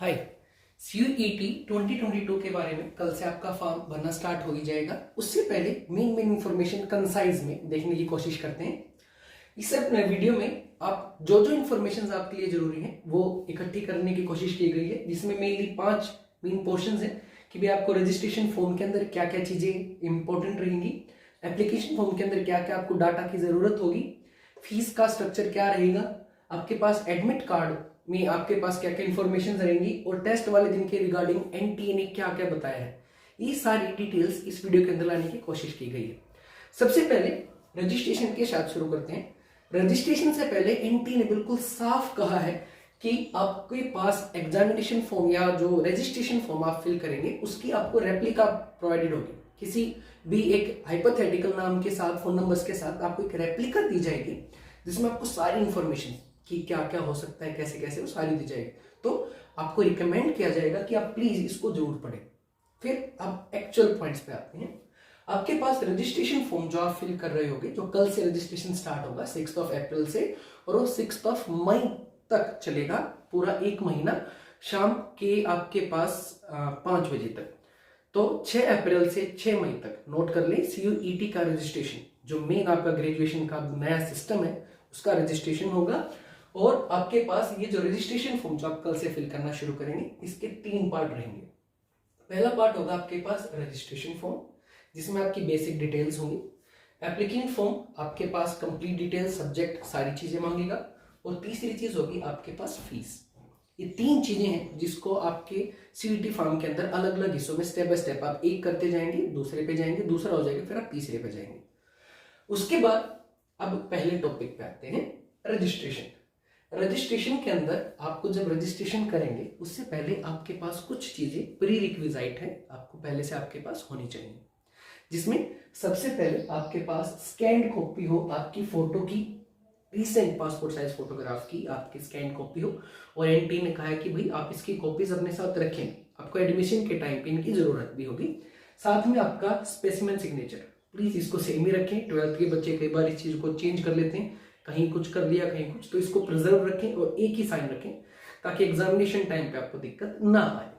हाय। CUET 2022 के बारे में कल से आपका फॉर्म भरना स्टार्ट हो ही जाएगा। उससे पहले मेन इंफॉर्मेशन कंसाइज में देखने की कोशिश करते हैं। इस वीडियो में आप जो जो इंफॉर्मेशन आपके लिए जरूरी है वो इकट्ठी करने की कोशिश की गई है, जिसमें मेनली 5 मेन पोर्शन है कि भाई आपको रजिस्ट्रेशन फॉर्म के अंदर क्या क्या चीजें इंपॉर्टेंट रहेंगी, एप्लीकेशन फॉर्म के अंदर क्या क्या आपको डाटा की जरूरत होगी, फीस का स्ट्रक्चर क्या रहेगा, आपके पास एडमिट कार्ड में आपके पास क्या क्या इंफॉर्मेशन रहेंगी और टेस्ट वाले दिन के रिगार्डिंग एनटीए ने क्या क्या बताया है। ये सारी डिटेल्स इस वीडियो के अंदर लाने की कोशिश की गई है। सबसे पहले रजिस्ट्रेशन के साथ शुरू करते हैं। रजिस्ट्रेशन से पहले एनटीए ने बिल्कुल साफ कहा है कि आपके पास एग्जामिनेशन फॉर्म या जो रजिस्ट्रेशन फॉर्म आप फिल करेंगे उसकी आपको रेप्लिका प्रोवाइडेड होगी। किसी भी एक हाइपोथेटिकल नाम के साथ, फोन नंबर्स के साथ आपको एक रेप्लिका दी जाएगी जिसमें आपको सारी इंफॉर्मेशन कि क्या क्या हो सकता है, कैसे कैसे, वो सारी दी जाएगी। तो आपको रिकमेंड किया जाएगा कि आप प्लीज इसको जरूर पढ़ें। फिर आप एक्चुअल पॉइंट्स पे आते हैं। आपके पास रजिस्ट्रेशन फॉर्म जो आप फिल कर रहे होगे, जो कल से रजिस्ट्रेशन स्टार्ट होगा 6 अप्रैल से, और वो 6 मई तक चलेगा, पूरा 1 महीना, शाम के आपके पास 5 बजे तक। तो 6 अप्रैल से 6 मई तक नोट कर लें, CUET का रजिस्ट्रेशन, जो मेन आपका ग्रेजुएशन का नया सिस्टम है उसका रजिस्ट्रेशन होगा। और आपके पास ये जो रजिस्ट्रेशन फॉर्म जो आप कल से फिल करना शुरू करेंगे, इसके 3 पार्ट रहेंगे। पहला पार्ट होगा आपके पास रजिस्ट्रेशन फॉर्म, जिसमें आपकी बेसिक डिटेल्स होंगी। एप्लीकेंट फॉर्म आपके पास कंप्लीट डिटेल्स, सब्जेक्ट, सारी चीजें मांगेगा। और तीसरी चीज होगी आपके पास फीस। ये 3 चीजें हैं जिसको आपके CUET फॉर्म के अंदर अलग अलग हिस्सों में स्टेप बाय स्टेप आप एक करते जाएंगे, दूसरे पे जाएंगे, दूसरा हो जाएगा, फिर आप तीसरे पे जाएंगे। उसके बाद अब पहले टॉपिक पे आते हैं, रजिस्ट्रेशन। रजिस्ट्रेशन के अंदर आपको जब रजिस्ट्रेशन करेंगे उससे पहले आपके पास कुछ चीजें प्री रिक्विजाइट है, आपको पहले से आपके पास होनी चाहिए। जिसमें सबसे पहले आपके पास स्कैन कॉपी हो आपकी फोटो की, रिसेंट पासपोर्ट साइज फोटोग्राफ की आपकी स्कैन कॉपी हो। और एनटीए ने कहा है कि भाई आप इसकी कॉपीज अपने साथ रखें, आपको एडमिशन के टाइम पे इनकी जरूरत भी होगी। साथ में आपका स्पेसिमेन सिग्नेचर, प्लीज इसको सेम ही रखें। 12th के बच्चे कई बार इस चीज को चेंज कर लेते हैं, कहीं कुछ कर दिया कहीं कुछ, तो इसको प्रिजर्व रखें और एक ही साइन रखें ताकि एग्जामिनेशन टाइम पे आपको दिक्कत ना आए।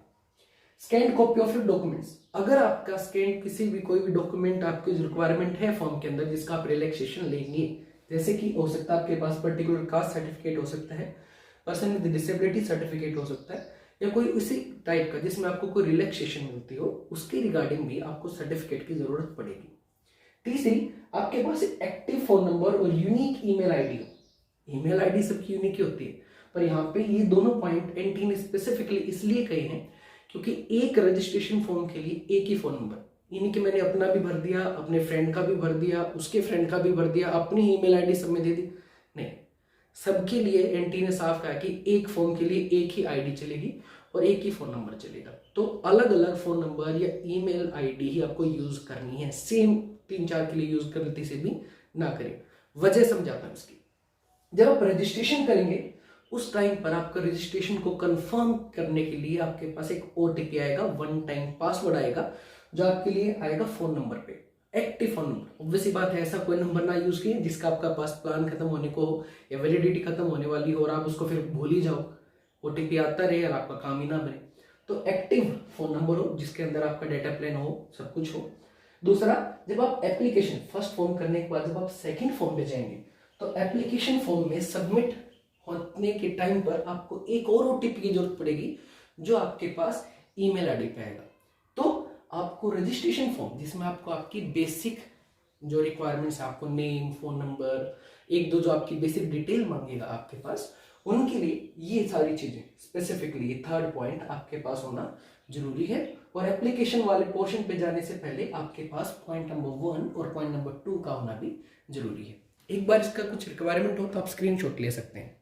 Scan copy of your documents, अगर आपका स्कैन किसी भी कोई भी डॉक्यूमेंट आपकी रिक्वायरमेंट है फॉर्म के अंदर जिसका आप रिलैक्सेशन लेंगे, जैसे कि हो सकता है आपके पास पर्टिकुलर कास्ट सर्टिफिकेट हो सकता है, पर्सन विद डिसेबिलिटी सर्टिफिकेट हो सकता है, या कोई उसी टाइप का जिसमें आपको कोई रिलैक्सेशन मिलती हो, उसके रिगार्डिंग भी आपको सर्टिफिकेट की जरूरत पड़ेगी। तीसरी, आपके पास एक्टिव फोन नंबर और यूनिक ईमेल आईडी हो। ईमेल आईडी सबकी यूनिक ही होती है, पर यहाँ पे ये दोनों पॉइंट एनटीए ने स्पेसिफिकली इसलिए कहे हैं क्योंकि एक रजिस्ट्रेशन फॉर्म के लिए एक ही फोन नंबर, यानी कि मैंने अपना भी भर दिया, अपने फ्रेंड का भी भर दिया, उसके फ्रेंड का भी भर दिया, अपनी ईमेल आईडी सब में दे दी, नहीं। सबके लिए एनटीए ने साफ कहा कि एक फॉर्म के लिए एक ही आईडी चलेगी और एक ही फोन नंबर चलेगा। तो अलग अलग फोन नंबर या ईमेल आईडी ही आपको यूज करनी है, सेम 3-4 के लिए यूज गलती से भी ना करें। वजह समझाता हूं इसकी। जब आप रजिस्ट्रेशन करेंगे उस टाइम पर आपका रजिस्ट्रेशन को कंफर्म करने के लिए आपके पास एक OTP आएगा, 1 टाइम पासवर्ड आएगा, जो आपके लिए आएगा फोन नंबर पे, एक्टिव फोन नंबर। ऑब्वियसली बात है, ऐसा कोई नंबर ना यूज कीजिए जिसका आपका पास प्लान खत्म होने को हो या वैलिडिटी खत्म होने वाली हो और आप उसको फिर भूल ही जाओ, OTP आता रहे और आपका काम ही ना बने। तो एक्टिव फोन नंबर हो जिसके अंदर आपका डेटा प्लान हो, सब कुछ हो। दूसरा, जब आप एप्लीकेशन फर्स्ट फॉर्म करने के बाद जब आप सेकंड फॉर्म पे जाएंगे तो एप्लीकेशन फॉर्म में सबमिट होने के टाइम पर आपको एक और OTP की जरूरत पड़ेगी जो आपके पास ईमेल आईडी पे आएगा। तो आपको रजिस्ट्रेशन फॉर्म जिसमें आपको आपकी बेसिक जो रिक्वायरमेंट्स है, आपको नेम, फोन नंबर, 1-2 जो आपकी बेसिक डिटेल मांगेगा आपके पास, उनके लिए ये सारी चीजें स्पेसिफिकली, ये 3rd पॉइंट आपके पास होना जरूरी है। और एप्लीकेशन वाले पोर्शन पे जाने से पहले आपके पास पॉइंट नंबर 1 और पॉइंट नंबर 2 का होना भी जरूरी है। एक बार इसका कुछ रिक्वायरमेंट हो तो आप स्क्रीनशॉट ले सकते हैं।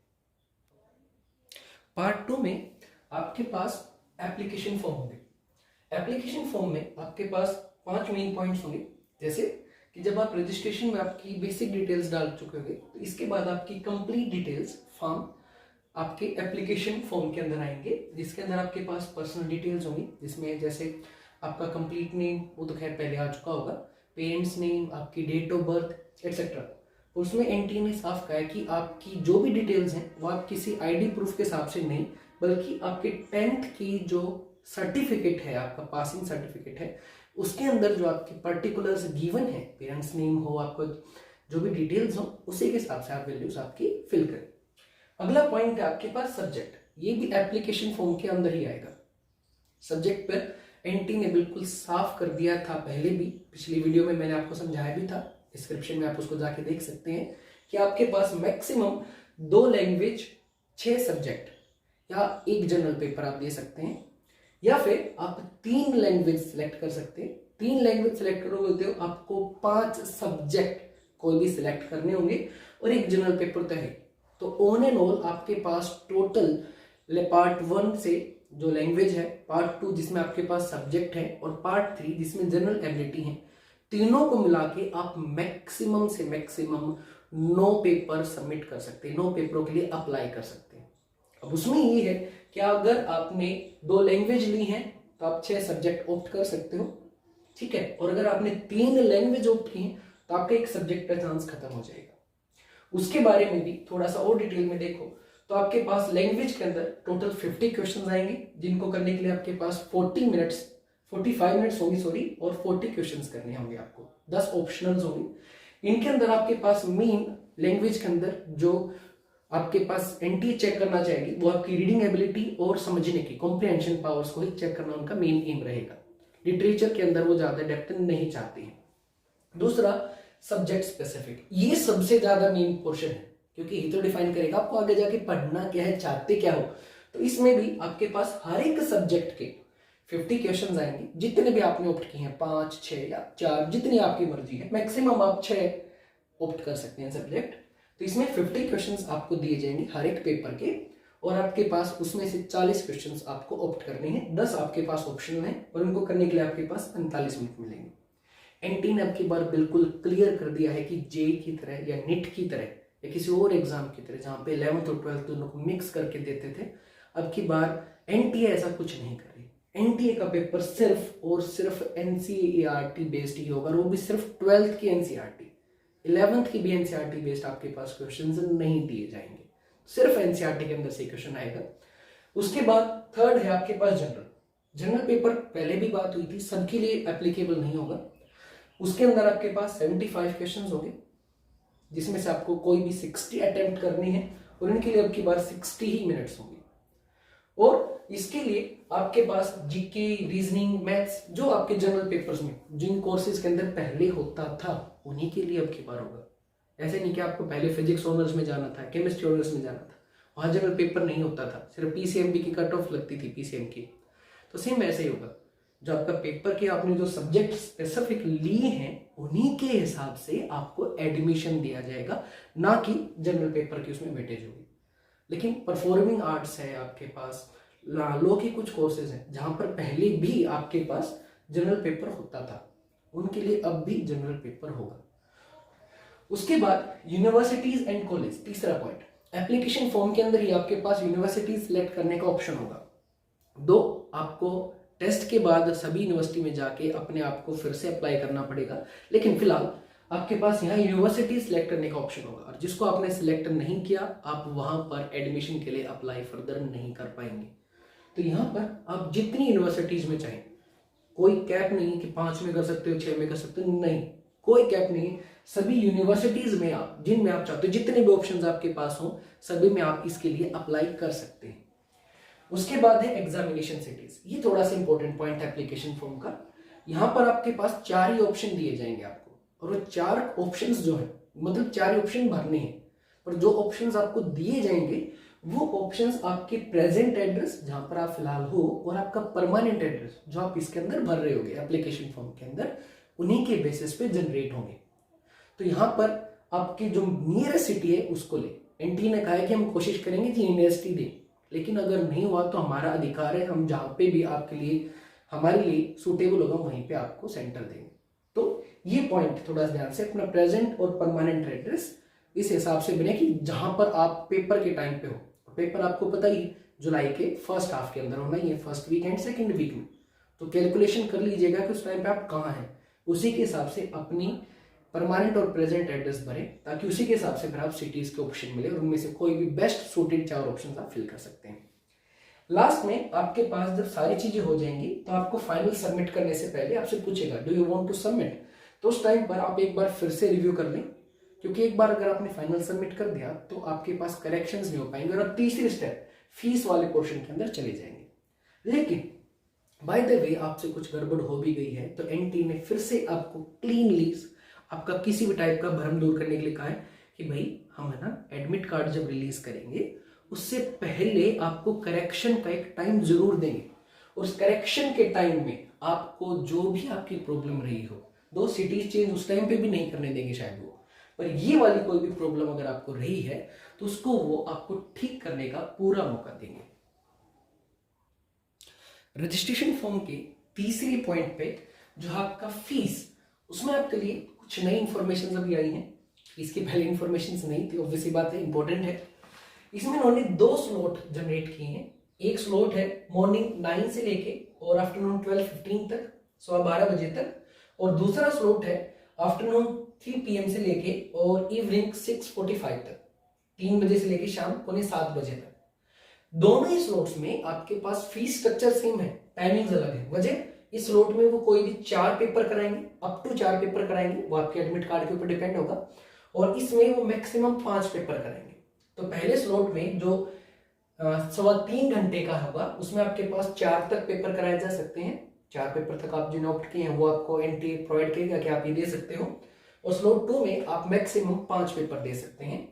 पार्ट 2 में आपके पास एप्लीकेशन फॉर्म होंगे। एप्लीकेशन फॉर्म में आपके पास 5 मेन पॉइंट्स होंगे, जैसे कि जब आप रजिस्ट्रेशन में आपकी बेसिक डिटेल्स डाल चुके होंगे तो इसके बाद आपकी कंप्लीट डिटेल्स फॉर्म आपके एप्लीकेशन फॉर्म के अंदर आएंगे, जिसके अंदर आपके पास पर्सनल डिटेल्स होंगी, जिसमें जैसे आपका कंप्लीट नेम, वो तो खैर पहले आ चुका होगा, पेरेंट्स नेम, आपकी डेट ऑफ बर्थ एक्सेट्रा। उसमें एनटीए ने साफ कहा है कि आपकी जो भी डिटेल्स हैं वो आप किसी आईडी प्रूफ के हिसाब से नहीं, बल्कि आपके 10th की जो सर्टिफिकेट है, आपका पासिंग सर्टिफिकेट है, उसके अंदर जो आपके पर्टिकुलर्स गिवन है, पेरेंट्स नेम हो, आपको जो भी डिटेल्स हो, उसी के हिसाब से आप वैल्यूज आपकी फिल करें। अगला पॉइंट है आपके पास सब्जेक्ट। ये भी एप्लीकेशन फॉर्म के अंदर ही आएगा। सब्जेक्ट पर एनटी ने बिल्कुल साफ कर दिया था, पहले भी पिछली वीडियो में मैंने आपको समझाया भी था, डिस्क्रिप्शन में आप उसको जाके देख सकते हैं कि आपके पास मैक्सिमम 2 लैंग्वेज, 6 सब्जेक्ट या 1 जनरल पेपर आप दे सकते हैं, या फिर आप 3 लैंग्वेज सिलेक्ट कर सकते हैं। 3 लैंग्वेज सिलेक्ट करोगे तो आपको 5 सब्जेक्ट कोई भी सिलेक्ट करने होंगे और 1 जनरल पेपर तो है। तो ऑन एंड ऑल आपके पास टोटल पार्ट 1 से जो लैंग्वेज है, पार्ट 2 जिसमें आपके पास सब्जेक्ट है और पार्ट 3 जिसमें जनरल एबिलिटी है, तीनों को मिला के आप मैक्सिमम से मैक्सिमम 9 पेपर सबमिट कर सकते हैं, 9 पेपरों के लिए अप्लाई कर सकते हैं। अब उसमें ये है कि अगर आपने 2 लैंग्वेज ली हैं तो आप 6 सब्जेक्ट ऑप्ट कर सकते हो, ठीक है। और अगर आपने 3 लैंग्वेज ऑप्ट की हैं तो आपका 1 सब्जेक्ट का चांस खत्म हो जाएगा। उसके बारे में भी थोड़ा सा और डिटेल में देखो तो आपके पास लैंग्वेज के अंदर टोटल 50 क्वेश्चंस आएंगे, जिनको करने के लिए आपके पास 45 मिनट्स होंगी और 40 क्वेश्चंस करने होंगे आपको। 10 ऑप्शनल्स होंगे। इनके अंदर आपके पास मेन लैंग्वेज के अंदर जो आपके पास एनटी चेक करना चाहेगी वो आपकी रीडिंग एबिलिटी और समझने की कॉम्प्रिहेंशन पावर्स को ही चेक करना उनका मेन एम रहेगा। लिटरेचर के अंदर वो ज्यादा डेप्थ नहीं चाहती है। दूसरा सब्जेक्ट स्पेसिफिक, ये सबसे ज्यादा मेन पोर्शन है, क्योंकि ये तो डिफाइन करेगा आपको आगे जाके पढ़ना क्या है, चाहते क्या हो। तो इसमें भी आपके पास हर एक सब्जेक्ट के 50 क्वेश्चंस आएंगे, जितने भी आपने ऑप्ट किए हैं, 5, 6 या 4, जितनी आपकी मर्जी है। मैक्सिमम आप 6 ऑप्ट कर सकते हैं सब्जेक्ट। तो इसमें 50 क्वेश्चंस आपको दिए जाएंगे हर एक पेपर के, और आपके पास उसमें से 40 क्वेश्चंस आपको ऑप्ट करने हैं, 10 आपके पास ऑप्शनल हैं और उनको करने के लिए आपके पास 45 मिनट मिलेंगे। एनटी ने अब की बार बिल्कुल क्लियर कर दिया है कि जेई की तरह या नीट की तरह या किसी और एग्जाम की तरह जहां पे 11th और 12th दोनों को मिक्स करके देते थे, अब की बार एनटीए ऐसा कुछ नहीं कर रही। एनटीए का पेपर सिर्फ और सिर्फ एनसीईआरटी बेस्ड ही होगा, और वो भी सिर्फ 12th की एनसीईआरटी, 11th की भी एनसीईआरटी बेस्ड आपके पास क्वेश्चंस नहीं दिए जाएंगे, सिर्फ एनसीईआरटी के अंदर से क्वेश्चन आएगा। उसके बाद थर्ड है आपके पास जनरल पेपर, पहले भी बात हुई थी, सबके लिए एप्लीकेबल नहीं होगा। उसके अंदर आपके पास 75 क्वेश्चंस होंगे, जिसमें से आपको कोई भी 60 अटेम्प्ट करनी है और इनके लिए अब की बार 60 ही मिनट्स होंगे। और इसके लिए आपके पास जीके, रीजनिंग, मैथ्स, जो आपके जनरल पेपर्स में जिन कोर्सेज के अंदर पहले होता था उन्हीं के लिए अब की बार होगा। ऐसे नहीं कि आपको पहले फिजिक्स ऑनर्स में जाना था, केमिस्ट्री ऑनर्स में जाना था, वहां जनरल पेपर नहीं होता था, सिर्फ पीसीएमबी की कट ऑफ लगती थी पीसीएम की। तो सेम ऐसे ही होगा, जो आपका पेपर के आपने जो सब्जेक्ट स्पेसिफिक लिए हैं उन्हीं के हिसाब से आपको एडमिशन दिया जाएगा, ना कि जनरल पेपर की उसमें वेटेज होगी। लेकिन परफॉर्मिंग आर्ट्स है आपके पास, लॉ के कुछ कोर्सेज हैं जहां पर पहले भी आपके पास जनरल पेपर होता था, उनके लिए अब भी जनरल पेपर होगा। उसके बाद यूनिवर्सिटीज एंड कॉलेज, तीसरा पॉइंट, एप्लीकेशन फॉर्म के अंदर ही आपके पास यूनिवर्सिटीज सिलेक्ट करने का ऑप्शन होगा। दो, आपको टेस्ट के बाद सभी यूनिवर्सिटी में जाके अपने आप को फिर से अप्लाई करना पड़ेगा, लेकिन फिलहाल आपके पास यहाँ यूनिवर्सिटी सिलेक्ट करने का ऑप्शन होगा, और जिसको आपने सिलेक्ट नहीं किया आप वहां पर एडमिशन के लिए अप्लाई फर्दर नहीं कर पाएंगे। तो यहाँ पर आप जितनी यूनिवर्सिटीज में चाहें, कोई कैप नहीं कि 5 में कर सकते हो, 6 में कर सकते हो, नहीं, कोई कैप नहीं। सभी यूनिवर्सिटीज में आप जिनमें आप चाहते हो, जितने भी ऑप्शंस आपके पास हो, सभी में आप इसके लिए अप्लाई कर सकते हैं। उसके बाद है एग्जामिनेशन सिटीज, ये थोड़ा सा इंपॉर्टेंट पॉइंट है एप्लीकेशन फॉर्म का। यहाँ पर आपके पास 4 ही ऑप्शन दिए जाएंगे आपको, और वो 4 ऑप्शंस जो है, मतलब 4 ऑप्शन भरने हैं, पर जो ऑप्शंस आपको दिए जाएंगे वो ऑप्शंस आपके प्रेजेंट एड्रेस जहां पर आप फिलहाल हो और आपका परमानेंट एड्रेस जो आप इसके अंदर भर रहे होगे एप्लीकेशन फॉर्म के अंदर, उन्हीं के बेसिस पे जनरेट होंगे। तो यहाँ पर आपकी जो नियरेस्ट सिटी है उसको ले। एनटी ने कहा है कि हम कोशिश करेंगे कि यूनिवर्सिटी दें, लेकिन अगर नहीं हुआ तो हमारा अधिकार है, हम जहाँ पे भी आपके लिए हमारे लिए सूटेबल होगा वहीं पे आपको सेंटर देंगे। तो ये पॉइंट थोड़ा सा ध्यान से, अपना प्रेजेंट और परमानेंट एड्रेस इस हिसाब से बने कि जहां पर आप पेपर के टाइम पे हो। पेपर आपको पता ही जुलाई के फर्स्ट हाफ के अंदर होना ही है, first week and second week में। तो कैलकुलेशन कर लीजिएगा कि उस टाइम पे आप कहाँ हैं, उसी के हिसाब से अपनी परमानेंट और प्रेजेंट एड्रेस भरें, ताकि उसी के हिसाब से फिर आप सिटीज के ऑप्शन मिले और उनमें से कोई भी बेस्ट सूटेड 4 ऑप्शन आप फिल कर सकते हैं। लास्ट में आपके पास जब सारी चीजें हो जाएंगी तो आपको फाइनल सबमिट करने से पहले आपसे पूछेगा do you want to submit, तो उस टाइम पर आप एक बार फिर से रिव्यू कर लें, क्योंकि एक बार अगर आपने फाइनल सबमिट कर दिया तो आपके पास करेक्शंस नहीं हो पाएंगे और आप तीसरी स्टेप फीस वाले पोर्शन के अंदर चले जाएंगे। लेकिन बाय द वे आपसे कुछ गड़बड़ हो भी गई है तो एनटी ने फिर से आपको क्लीनली आपका किसी भी टाइप का भ्रम दूर करने के लिए कहा है कि भाई हम है ना एडमिट कार्ड जब रिलीज करेंगे उससे पहले आपको करेक्शन का एक टाइम जरूर देंगे, और उस करेक्शन के टाइम में आपको जो भी आपकी प्रॉब्लम रही हो, दो सिटीज चेंज उस टाइम पे भी नहीं करने देंगे शायद वो, पर ये वाली कोई भी प्रॉब्लम अगर आपको रही है तो उसको वो आपको ठीक करने का पूरा मौका देंगे। रजिस्ट्रेशन फॉर्म के तीसरी पॉइंट पे जो आपका फीस, उसमें आपके लिए कुछ नई इंफॉर्मेशन अभी आई है। इसकी पहले इंफॉर्मेशन नहीं थी, ऑब्वियसली बात है, इंपॉर्टेंट है। इसमें उन्होंने 2 स्लॉट जनरेट किए हैं। एक स्लॉट है मॉर्निंग 9 से लेके और आफ्टरनून 12:15 तक, 12:15 बजे तक, और दूसरा स्लॉट है आफ्टरनून 3 PM से लेके और इवनिंग 6:45 तक, 3 बजे से लेके शाम 6:45 बजे तक। दोनों ही स्लॉट्स में आपके पास फीस स्ट्रक्चर सेम है, टाइमिंग्स अलग है। वजह, इस स्लॉट में वो कोई भी 4 पेपर कराएंगे, अप टू 4 पेपर कराएंगे, वो आपके एडमिट कार्ड के ऊपर डिपेंड होगा, और इसमें वो मैक्सिमम 5 पेपर कराएंगे। तो पहले स्लॉट में जो 3.25 घंटे का होगा उसमें आपके पास 4 तक पेपर कराए जा सकते हैं। 4 पेपर तक आप जिन्हें ऑप्ट किए हैं वो आपको एनटी प्रोवाइड करेगा कि आप ये दे सकते हो, और स्लॉट 2 में आप मैक्सिमम 5 पेपर दे सकते हैं,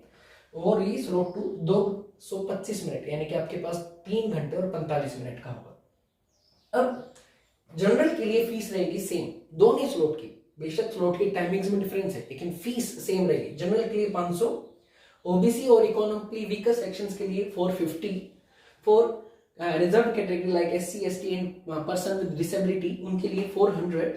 और ये स्लॉट 2 225 मिनट यानी कि आपके पास 3 घंटे और 45 मिनट का होगा। अब जनरल के लिए फीस रहेगी सेम दोनों स्लॉट की, बेशक स्लॉट की टाइमिंग्स में डिफरेंस है लेकिन फीस सेम रहेगी। जनरल के लिए 500, ओबीसी और इकोनॉमिकली वीकर सेक्शंस के लिए 450, for reserve category like SC ST and person with disability उनके लिए 400,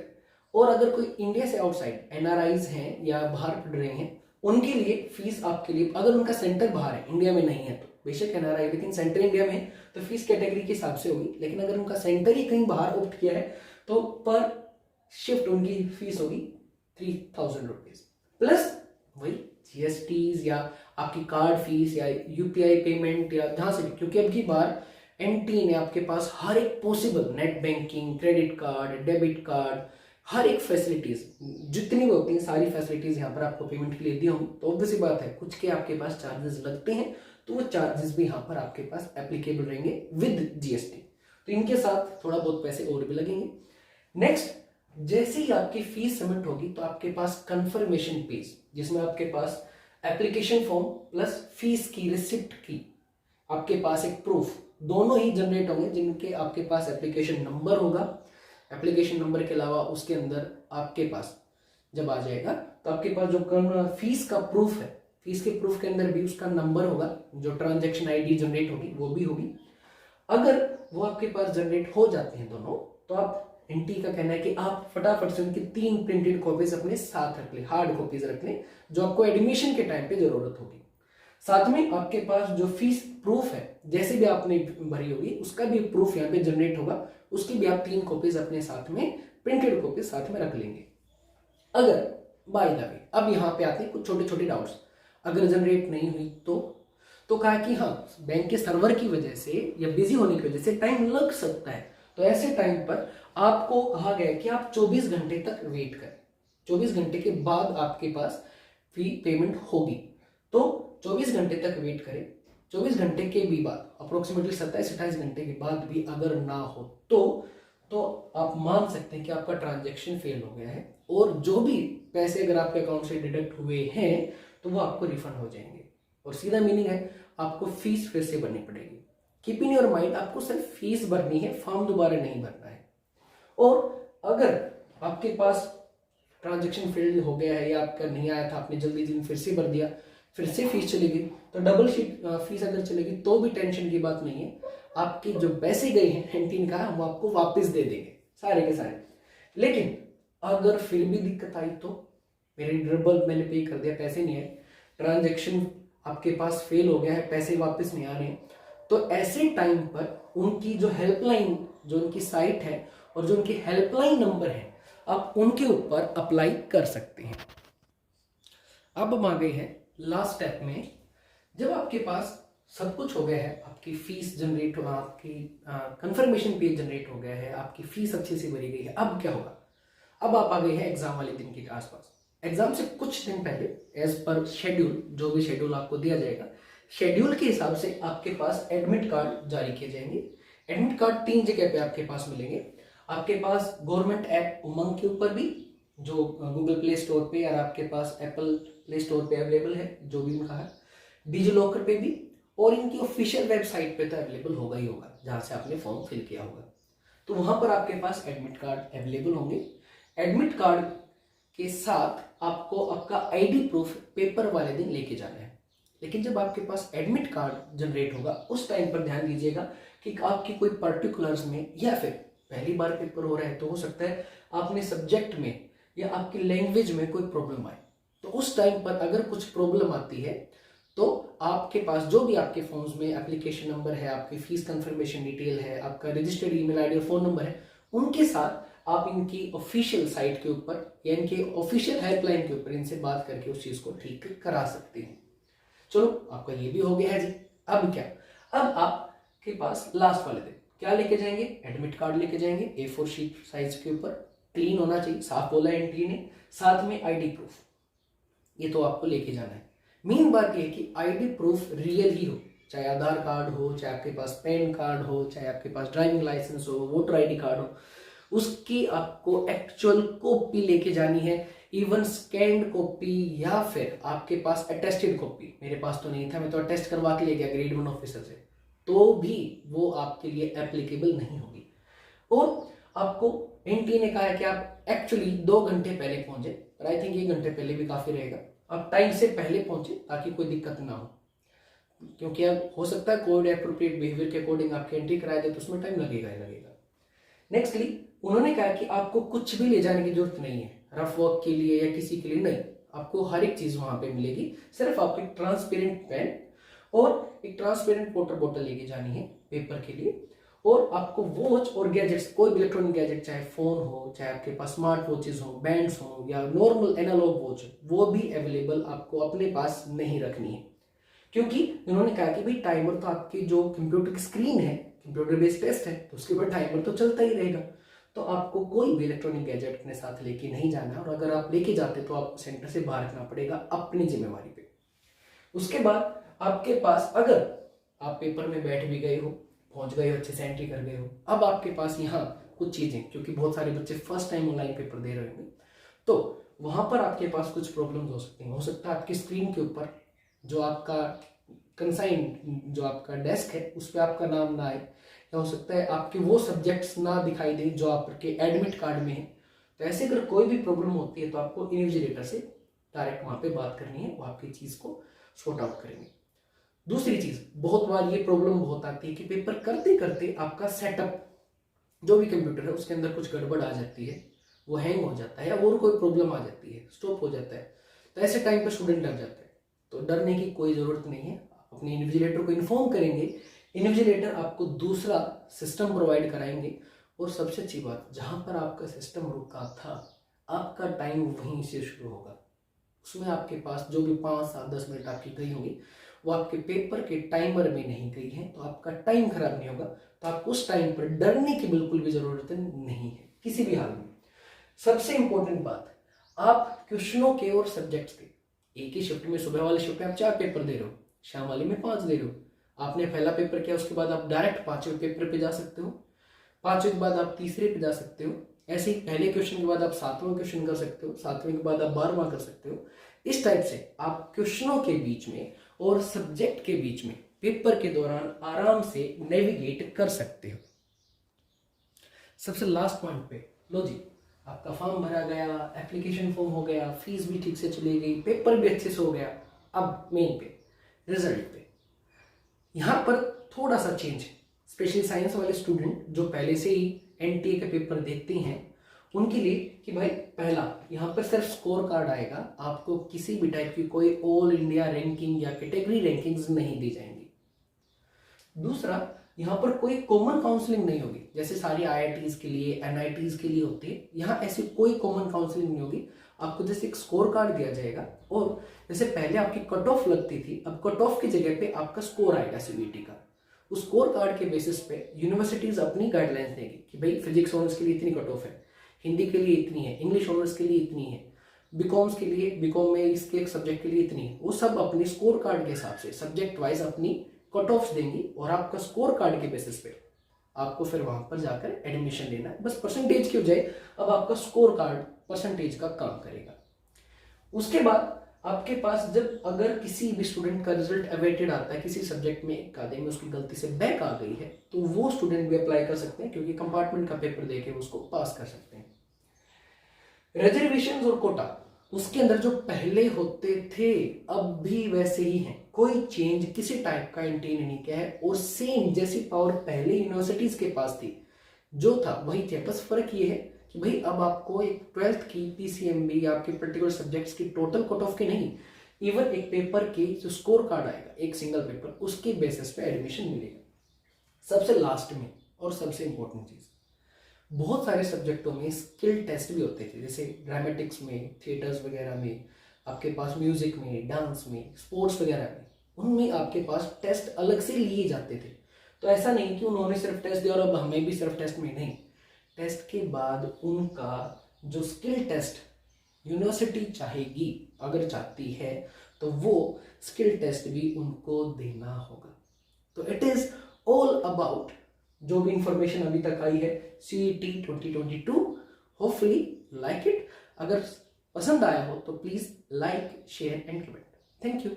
और अगर कोई इंडिया से आउटसाइड एनआरआईज हैं या बाहर पढ़ रहे हैं उनके लिए फीस आपके लिए, अगर उनका सेंटर बाहर है, इंडिया में नहीं है तो बेशक एनआरआई लेकिन सेंटर इंडिया में है तो फीस कैटेगरी के हिसाब से होगी, लेकिन अगर उनका सेंटर ही कहीं बाहर ऑप्ट किया है तो पर शिफ्ट उनकी फीस होगी 3000 रुपीज, प्लस वही जीएसटीज या आपकी कार्ड फीस या यूपीआई पेमेंट या जहां से भी, क्योंकि अब की बार एनटी ने आपके पास हर एक possible net banking, credit card, debit card, हर एक फैसिलिटीज जितनी भी होती हैं सारी फैसिलिटीज यहाँ पर आपको पेमेंट के लिए दी होंगी। तो ऑब्वियसली बात है कुछ के आपके पास चार्जेस लगते हैं तो वो चार्जेस भी यहाँ पर आपके पास एप्लीकेबल रहेंगे विद जीएसटी, तो इनके साथ थोड़ा बहुत पैसे और भी लगेंगे। नेक्स्ट, जैसे ही आपकी फीस सबमिट होगी तो आपके पास कंफर्मेशन पेज, जिसमें आपके पास एप्लीकेशन फॉर्म प्लस फीस की रिसिप्ट की आपके पास एक प्रूफ दोनों ही जनरेट होंगे, जिनके आपके पास एप्लीकेशन नंबर होगा। एप्लीकेशन नंबर के अलावा उसके अंदर आपके पास जब आ जाएगा तो आपके पास जो फीस का प्रूफ है, फीस के प्रूफ के अंदर भी उसका नंबर होगा, जो ट्रांजैक्शन आईडी जनरेट होगी वो भी होगी। अगर वो आपके पास जनरेट हो जाते हैं दोनों, तो आप एनटी का कहना है कि आप फटाफट से उनकी 3 प्रिंटेड कॉपीज अपने साथ रख लें, हार्ड कॉपीज रख लें, जो आपको एडमिशन के टाइम पे जरूरत होगी। साथ में आपके पास जो फीस प्रूफ है जैसे भी आपने भरी होगी उसका भी प्रूफ यहाँ पे जनरेट होगा, उसकी भी आप 3 कॉपीज अपने साथ में प्रिंटेड कॉपीज साथ में रख लेंगे। अगर बाय द वे, अब यहाँ पे आते हैं कुछ छोटे छोटे डाउट्स, अगर जनरेट नहीं हुई तो कहा कि हाँ बैंक के सर्वर की वजह से या बिजी होने की वजह से टाइम लग सकता है, तो ऐसे टाइम पर आपको कहा गया कि आप 24 घंटे तक वेट करें, 24 घंटे के बाद आपके पास फी पेमेंट होगी, तो 24 घंटे तक वेट करें। 24 घंटे के भी बाद अप्रोक्सीमेटली 27-28 घंटे के बाद भी अगर ना हो तो आप मान सकते हैं कि आपका ट्रांजैक्शन फेल हो गया है, और जो भी पैसे अगर आपके अकाउंट से डिडक्ट हुए हैं तो वो आपको रिफंड हो जाएंगे, और सीधा मीनिंग है आपको फीस फिर से भरनी पड़ेगी। कीप इन योर माइंड, आपको सिर्फ फीस भरनी है, फॉर्म दोबारा नहीं भरना है। और अगर आपके पास ट्रांजैक्शन फेल्ड हो गया है या आपका नहीं आया था, आपने जल्दी जल्दी फिर से भर दिया, फिर से फीस चलेगी, तो डबल फीस अगर चलेगी तो भी टेंशन की बात नहीं है, आपके जो पैसे गए हैं एनटी ने कहा हम आपको वापस दे देंगे सारे के सारे। लेकिन अगर फिर भी दिक्कत आई तो मेरे डबल मैंने पे कर दिया, पैसे नहीं आए, ट्रांजैक्शन आपके पास फेल हो गया है, पैसे वापस नहीं आ रहे हैं, तो ऐसे टाइम पर उनकी जो हेल्पलाइन, जो उनकी साइट है और जो उनकी हेल्पलाइन नंबर है, आप उनके ऊपर अप्लाई कर सकते हैं। अब हम आ गए हैं लास्ट स्टेप में, जब आपके पास सब कुछ हो गया है, आपकी फीस जनरेट हो, आपकी कंफर्मेशन पेज जनरेट हो गया है, आपकी फीस अच्छे से भरी गई है। अब क्या होगा? अब आप आ गए हैं एग्जाम वाले दिन के आसपास। एग्जाम से कुछ दिन पहले एज पर शेड्यूल, जो भी शेड्यूल आपको दिया जाएगा, शेड्यूल के हिसाब से आपके पास एडमिट कार्ड जारी किए जाएंगे। एडमिट कार्ड 3 जगह पे आपके पास मिलेंगे। आपके पास गवर्नमेंट ऐप उमंग के ऊपर भी, जो गूगल प्ले स्टोर पे, और आपके पास एप्पल प्ले स्टोर पे अवेलेबल है, जो भी उनका है, डिजी लॉकर पे भी, और इनकी ऑफिशियल वेबसाइट पे तो अवेलेबल होगा ही होगा, जहां से आपने फॉर्म फिल किया होगा। तो वहां पर आपके पास एडमिट कार्ड अवेलेबल होंगे। एडमिट कार्ड के साथ आपको आपका आईडी प्रूफ पेपर वाले दिन लेके जाना है। लेकिन जब आपके पास एडमिट कार्ड जनरेट होगा, उस टाइम पर ध्यान दीजिएगा कि आपकी कोई पर्टिकुलर्स में, या फिर पहली बार पेपर हो रहा है तो हो सकता है आपने सब्जेक्ट में या आपकी लैंग्वेज में कोई प्रॉब्लम आए, तो उस टाइम पर अगर कुछ प्रॉब्लम आती है तो आपके पास जो भी आपके फॉर्म्स में एप्लीकेशन नंबर है, आपकी फीस कंफर्मेशन डिटेल है, आपका रजिस्टर्ड ईमेल आईडी और फोन नंबर है, उनके साथ आप इनकी ऑफिशियल साइट के ऊपर या इनके ऑफिशियल हेल्पलाइन के ऊपर इनसे बात करके उस चीज को ठीक करा सकते हैं। चलो, आपका ये भी हो गया है जी। अब क्या? अब आपके पास लास्ट वाले दिन क्या लेके जाएंगे? एडमिट कार्ड लेके जाएंगे, A4 शीट साइज के ऊपर, क्लीन होना चाहिए, साफ बोला एंट्री ने, साथ में आईडी प्रूफ, ये तो आपको लेके जाना है। मेन बात ये है कि आईडी प्रूफ रियल ही हो, चाहे आधार कार्ड हो, चाहे आपके पास पैन कार्ड हो, चाहे आपके पास ड्राइविंग लाइसेंस हो, वोटर आईडी कार्ड हो, उसकी आपको एक्चुअल कॉपी लेके जानी है। इवन स्कैन्ड कॉपी या फिर आपके पास अटेस्टेड कॉपी, मेरे पास तो नहीं था, मैं तो अटेस्ट करवा के ले गया ग्रेड 1 ऑफिसर से, तो भी वो आपके लिए एप्लीकेबल नहीं होगी। और आपको एनटीए ने कहा है कि आप एक्चुअली 2 घंटे पहले पहुंचे, पर आई थिंक 1 घंटे पहले भी काफी रहेगा। आप टाइम से पहले पहुंचे ताकि कोई दिक्कत ना हो, क्योंकि अब हो सकता है कोड एप्रोप्रिएट बिहेवियर के अकॉर्डिंग आपकी एंट्री कराया जाए तो उसमें टाइम लगेगा ही लगेगा। नेक्स्टली उन्होंने कहा कि आपको कुछ भी ले जाने की जरूरत नहीं है, रफ वर्क के लिए या किसी के लिए नहीं, आपको हर एक चीज वहां पे मिलेगी। सिर्फ आपको एक ट्रांसपेरेंट पेन और एक ट्रांसपेरेंट वाटर बोतल लेके जानी है पेपर के लिए, और आपको वॉच और गैजेट्स, कोई भी इलेक्ट्रॉनिक गैजेट, चाहे फोन हो, चाहे आपके पास स्मार्ट वॉचेस हो, बैंड्स हो, या नॉर्मल एनालॉग वॉच, वो भी अवेलेबल आपको अपने पास नहीं रखनी है। क्योंकि उन्होंने कहा कि भाई टाइमर तो आपकी जो कंप्यूटर की स्क्रीन है, कंप्यूटर बेस्ड टेस्ट है, तो उसके ऊपर टाइमर तो चलता ही रहेगा, तो आपको कोई भी इलेक्ट्रॉनिक गैजेट अपने साथ लेके नहीं जाना है। और अगर आप लेके जाते तो आपको सेंटर से बाहर रखना पड़ेगा अपनी जिम्मेवारी पे। उसके बाद आपके पास, अगर आप पेपर में बैठ भी गए हो, पहुंच गए हो, अच्छे से एंट्री कर गए हो, अब आपके पास यहाँ कुछ चीजें, क्योंकि बहुत सारे बच्चे फर्स्ट टाइम ऑनलाइन पेपर दे रहे होंगे, तो वहां पर आपके पास कुछ प्रॉब्लम्स हो सकती हैं। हो सकता है आपकी स्क्रीन के ऊपर जो आपका कंसाइन, जो आपका डेस्क है, उस पर आपका नाम ना आए, या हो सकता है आपके वो सब्जेक्ट्स ना दिखाई दे जो आपके एडमिट कार्ड में है। तो ऐसे अगर कोई भी प्रॉब्लम होती है तो आपको इन्विजिलेटर से डायरेक्ट वहां पे बात करनी है, वो आपकी चीज को सॉर्ट आउट करेंगे। दूसरी चीज, बहुत बार ये प्रॉब्लम बहुत आती है कि पेपर करते करते आपका सेटअप, जो भी कंप्यूटर है उसके अंदर कुछ गड़बड़ आ जाती है, वो हैंग हो जाता है या और कोई प्रॉब्लम आ जाती है, स्टॉप हो जाता है। तो ऐसे टाइम पर स्टूडेंट डर जाता है। तो डरने की कोई जरूरत नहीं है, अपने इन्विजिलेटर को इन्फॉर्म करेंगे, इन्विजिलेटर आपको दूसरा सिस्टम प्रोवाइड कराएंगे। और सबसे अच्छी बात, जहां पर आपका सिस्टम रुका था, आपका टाइम वहीं से शुरू होगा। उसमें आपके पास जो भी 5, 7, 10 मिनट आपकी गई होंगी, वो आपके पेपर के टाइमर में नहीं गई है, तो आपका टाइम खराब नहीं होगा। तो आपको उस टाइम पर डरने की बिल्कुल भी जरूरत नहीं है किसी भी हाल में। सबसे इंपॉर्टेंट बात, आप क्वेश्चनों के और सब्जेक्ट्स के एक ही शिफ्ट में, सुबह वाले शिफ्ट में आप 4 पेपर दे रहे हो, शाम वाले में 5 दे रहे हो। आपने पहला पेपर किया, उसके बाद आप डायरेक्ट 5वें पेपर पे जा सकते हो, 5वें के बाद आप तीसरे पे जा सकते हो। ऐसे ही पहले क्वेश्चन के बाद आप 7वां क्वेश्चन कर सकते हो, 7वें के बाद आप 12वां कर सकते हो। इस टाइप से आप क्वेश्चनों के बीच में और सब्जेक्ट के बीच में पेपर के दौरान आराम से नेविगेट कर सकते हो। सबसे लास्ट पॉइंट पे, लो जी, आपका फॉर्म भरा गया, एप्लीकेशन फॉर्म हो गया, फीस भी ठीक से चली गई, पेपर भी अच्छे से हो गया। अब मेन पे, रिजल्ट पे, यहां पर थोड़ा सा चेंज है। स्पेशली साइंस वाले स्टूडेंट जो पहले से ही एनटीए के पेपर देखते हैं, उनके लिए कि भाई पहला, यहाँ पर सिर्फ स्कोर कार्ड आएगा, आपको किसी भी टाइप की कोई ऑल इंडिया रैंकिंग या कैटेगरी रैंकिंग्स नहीं दी जाएंगी। दूसरा, यहाँ पर कोई कॉमन काउंसलिंग नहीं होगी, जैसे सारी आईआईटीज के लिए, एनआईटीज के लिए होती है, यहाँ ऐसी कोई कॉमन काउंसलिंग नहीं होगी। आपको जैसे एक स्कोर कार्ड दिया जाएगा, और जैसे पहले आपकी कट ऑफ लगती थी, अब कट ऑफ की जगह पे आपका स्कोर आएगा सीबीटी का। उस स्कोर कार्ड के बेसिस पे यूनिवर्सिटीज अपनी गाइडलाइंस देगी कि भाई फिजिक्स ऑनर्स के लिए इतनी कट ऑफ है, हिंदी के लिए इतनी है, इंग्लिश ऑनर्स के लिए इतनी है, बीकॉम्स के लिए, बीकॉम में इसके एक सब्जेक्ट के लिए इतनी है। वो सब अपनी स्कोर कार्ड के हिसाब से सब्जेक्ट वाइज अपनी कट ऑफ्स देंगी, और आपका स्कोर कार्ड के बेसिस पे आपको फिर वहां पर जाकर एडमिशन लेना है। बस परसेंटेज की हो जाए, अब आपका स्कोर कार्ड परसेंटेज का काम करेगा। उसके बाद आपके पास जब अगर किसी भी स्टूडेंट का रिजल्ट अवेटेड आता है, किसी सब्जेक्ट में एक आधे में उसकी गलती से बैक आ गई है, तो वो स्टूडेंट भी अप्लाई कर सकते हैं, क्योंकि कंपार्टमेंट का पेपर देके उसको पास कर सकते हैं। रिजर्वेशन और कोटा, उसके अंदर जो पहले होते थे अब भी वैसे ही हैं, कोई चेंज किसी टाइप का इंटेन नहीं किया है, और सेम जैसी पावर पहले यूनिवर्सिटीज के पास थी जो था वही थे। बस फर्क ये है कि भाई अब आपको एक 12th की पीसीएमबी या आपके पर्टिकुलर सब्जेक्ट्स की टोटल कट ऑफ की नहीं, इवन एक पेपर की जो स्कोर कार्ड आएगा, एक सिंगल पेपर, उसके बेसिस पे एडमिशन मिलेगा। सबसे लास्ट में और सबसे इंपॉर्टेंट चीज, बहुत सारे सब्जेक्टों में स्किल टेस्ट भी होते थे, जैसे ड्रामेटिक्स में, थिएटर्स वगैरह में, आपके पास म्यूजिक में, डांस में, स्पोर्ट्स वगैरह में, उनमें आपके पास टेस्ट अलग से लिए जाते थे। तो ऐसा नहीं कि उन्होंने सिर्फ टेस्ट दिया और अब हमें भी सिर्फ टेस्ट में, नहीं, टेस्ट के बाद उनका जो स्किल टेस्ट यूनिवर्सिटी चाहेगी, अगर चाहती है, तो वो स्किल टेस्ट भी उनको देना होगा। तो इट इज ऑल अबाउट जो भी इंफॉर्मेशन अभी तक आई है CET 2022। Hopefully like it. अगर पसंद आया हो तो please like, share and comment. Thank you.